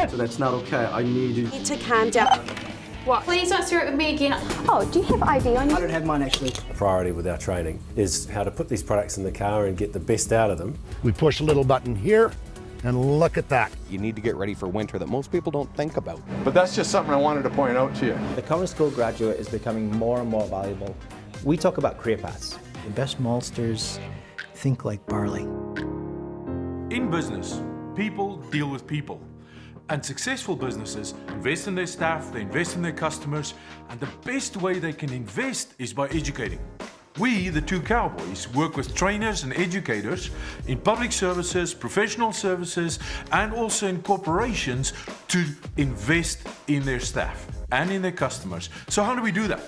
So that's not okay. I need you. You need to calm down. What? Please don't stir it with me again. Oh, do you have ID on you? I don't have mine actually. The priority with our training is how to put these products in the car and get the best out of them. We push a little button here, and look at that. You need to get ready for winter that most people don't think about. But that's just something I wanted to point out to you. The current school graduate is becoming more and more valuable. We talk about career paths. The best maltsters think like barley. In business, people deal with people. And successful businesses invest in their staff, they invest in their customers, and the best way they can invest is by educating. We, the two Cowboys, work with trainers and educators in public services, professional services, and also in corporations to invest in their staff and in their customers. So how do we do that?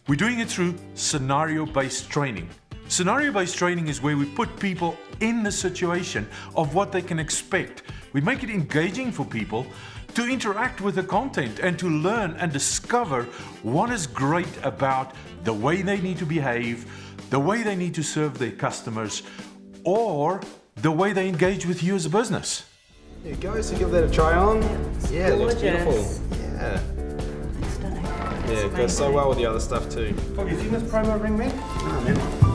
We're doing it through scenario-based training. Scenario-based training is where we put people in the situation of what they can expect. We make it engaging for people to interact with the content and to learn and discover what is great about the way they need to behave, the way they need to serve their customers, or the way they engage with you as a business. There you go, so give that a try on. Yeah, it looks beautiful. Yeah. Yeah, it goes so well with the other stuff too. Have you seen this promo ring, man? No, man.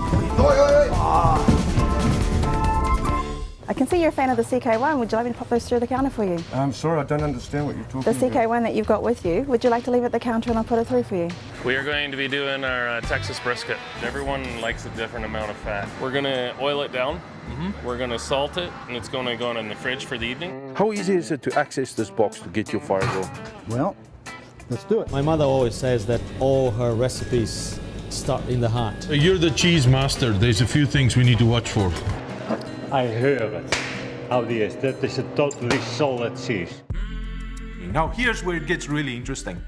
I can see you're a fan of the CK1. Would you like me to pop those through the counter for you? I'm sorry, I don't understand what you're talking The CK1 that you've got with you, would you like to leave it at the counter and I'll put it through for you? We are going to be doing our Texas brisket. Everyone likes a different amount of fat. We're going to oil it down, we're going to salt it, and it's going to go in the fridge for the evening. How easy is it to access this box to get your fire grill? Well, let's do it. My mother always says that all her recipes start in the heart. You're the cheese master. There's a few things we need to watch for. I heard it. Oh yes, that is a totally solid cheese. Now here's where it gets really interesting.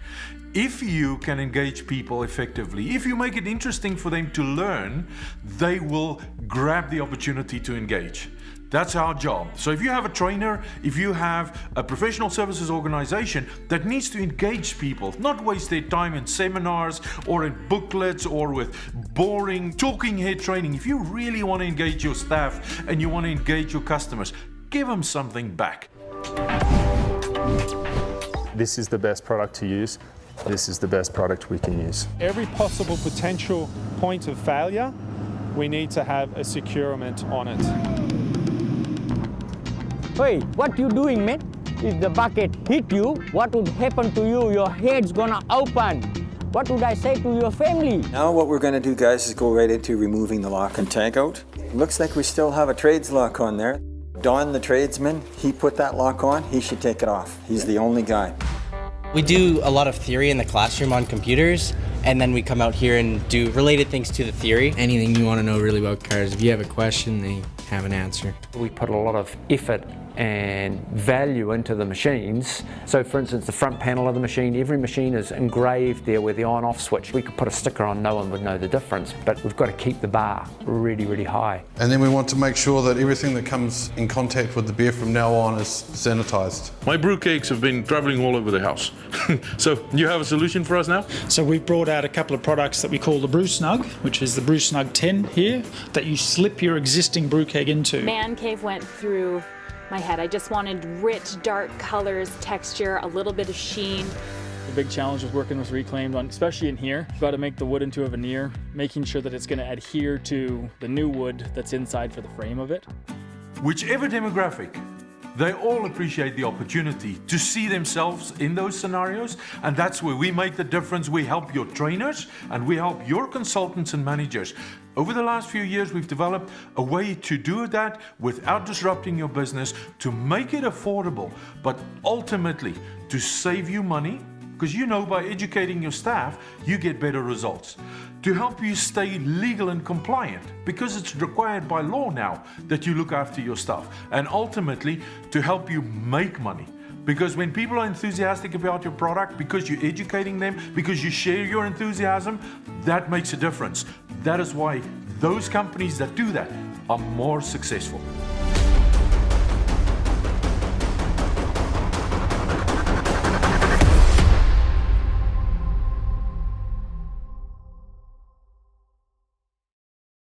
If you can engage people effectively, if you make it interesting for them to learn, they will grab the opportunity to engage. That's our job. So if you have a trainer, if you have a professional services organization that needs to engage people, not waste their time in seminars or in booklets or with boring talking head training, if you really want to engage your staff and you want to engage your customers, give them something back. This is the best product to use. This is the best product we can use. Every possible potential point of failure, we need to have a securement on it. Hey, what you doing, man? If the bucket hit you, what would happen to you? Your head's gonna open. What would I say to your family? Now what we're going to do, guys, is go right into removing the lock and tag out. Looks like we still have a trades lock on there. Don, the tradesman, he put that lock on. He should take it off. He's the only guy. We do a lot of theory in the classroom on computers, and then we come out here and do related things to the theory. Anything you want to know really about cars, if you have a question, they have an answer. We put a lot of effort and value into the machines. So for instance, the front panel of the machine, every machine is engraved there with the on-off switch. We could put a sticker on, no one would know the difference, but we've got to keep the bar really, really high. And then we want to make sure that everything that comes in contact with the beer from now on is sanitized. My brew cakes have been traveling all over the house. So you have a solution for us now? So we've brought out a couple of products that we call the Brew Snug, which is the Brew Snug 10 here, that you slip your existing brew keg into. Man cave went through my head. I just wanted rich, dark colors, texture, a little bit of sheen. The big challenge with working with reclaimed, especially in here, you've got to make the wood into a veneer, making sure that it's going to adhere to the new wood that's inside for the frame of it. Whichever demographic, they all appreciate the opportunity to see themselves in those scenarios, and that's where we make the difference. We help your trainers and we help your consultants and managers. Over the last few years, we've developed a way to do that without disrupting your business, to make it affordable, but ultimately to save you money, because you know by educating your staff, you get better results. To help you stay legal and compliant, because it's required by law now that you look after your staff. And ultimately, to help you make money. Because when people are enthusiastic about your product, because you're educating them, because you share your enthusiasm, that makes a difference. That is why those companies that do that are more successful.